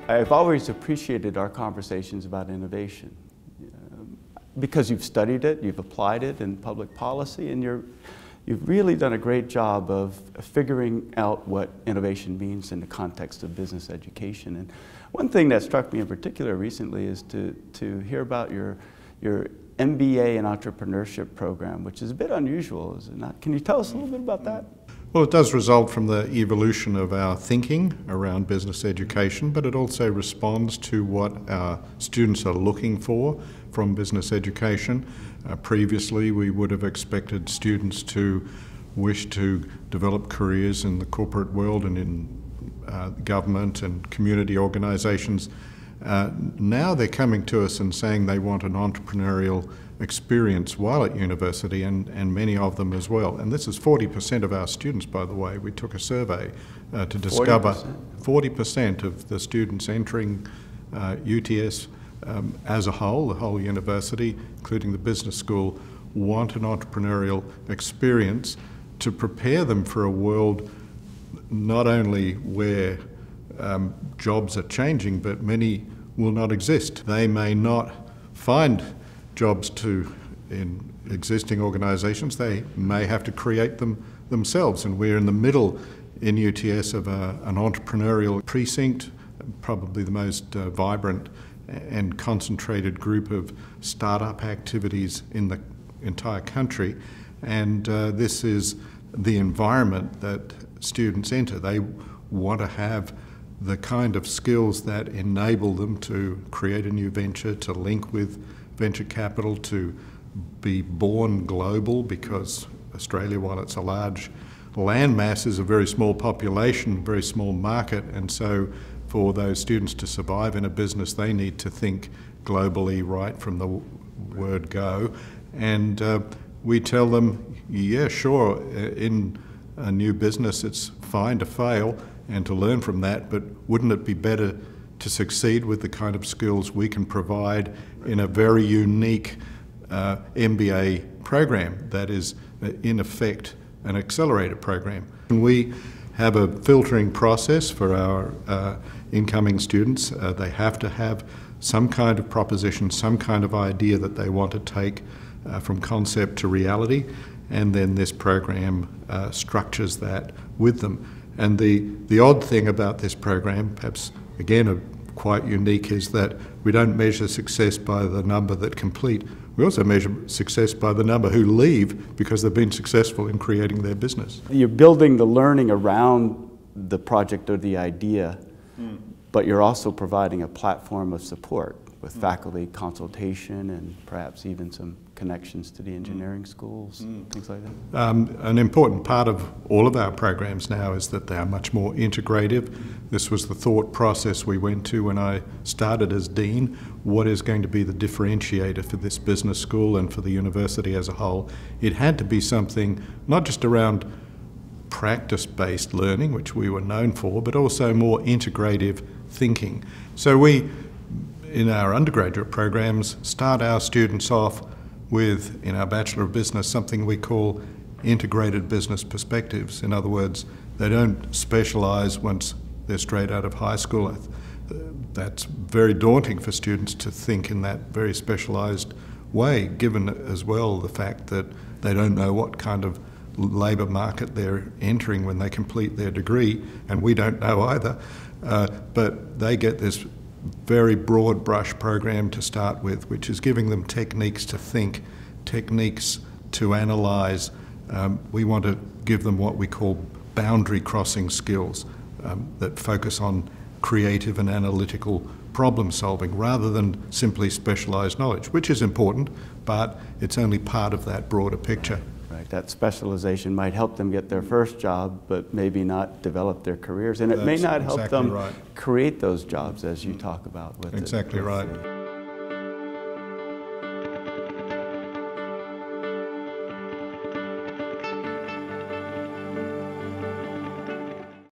I've always appreciated our conversations about innovation because you've studied it, you've applied it in public policy, and you've really done a great job of figuring out what innovation means in the context of business education. And one thing that struck me in particular recently is to hear about your MBA in Entrepreneurship program, which is a bit unusual, is it not? Can you tell us a little bit about that? Well, it does result from the evolution of our thinking around business education, but it also responds to what our students are looking for from business education. Previously, we would have expected students to wish to develop careers in the corporate world and in government and community organisations. Now they're coming to us and saying they want an entrepreneurial experience while at university, and many of them as well. And this is 40% of our students, by the way. We took a survey to discover 40% of the students entering UTS as a whole, the whole university, including the business school, want an entrepreneurial experience to prepare them for a world not only where jobs are changing, but many will not exist. They may not find jobs in existing organisations. They may have to create them themselves, and we're in the middle in UTS of an entrepreneurial precinct, probably the most vibrant and concentrated group of startup activities in the entire country, and this is the environment that students enter. They want to have the kind of skills that enable them to create a new venture, to link with venture capital, to be born global, because Australia, while it's a large landmass, is a very small population, very small market, and so for those students to survive in a business, they need to think globally right from the word go. And we tell them, yeah, sure, in a new business it's fine to fail and to learn from that, but wouldn't it be better to succeed with the kind of skills we can provide in a very unique MBA program that is, in effect, an accelerated program? And we have a filtering process for our incoming students. They have to have some kind of proposition, some kind of idea that they want to take from concept to reality, and then this program structures that with them. And the odd thing about this program, perhaps again quite unique, is that we don't measure success by the number that complete. We also measure success by the number who leave because they've been successful in creating their business. You're building the learning around the project or the idea, but you're also providing a platform of support with faculty consultation and perhaps even some connections to the engineering schools, things like that? An important part of all of our programs now is that they are much more integrative. This was the thought process we went to when I started as Dean. What is going to be the differentiator for this business school and for the university as a whole? It had to be something not just around practice-based learning, which we were known for, but also more integrative thinking. So we, in our undergraduate programs, start our students off with, in our Bachelor of Business, something we call integrated business perspectives. In other words, they don't specialise once they're straight out of high school. That's very daunting for students to think in that very specialised way, given as well the fact that they don't know what kind of labour market they're entering when they complete their degree, and we don't know either. But they get this very broad brush program to start with, which is giving them techniques to think, techniques to analyse. We want to give them what we call boundary crossing skills that focus on creative and analytical problem solving rather than simply specialised knowledge, which is important, but it's only part of that broader picture. Right, that specialization might help them get their first job, but maybe not develop their careers, and it may not help them create those jobs as you talk about with exactly right.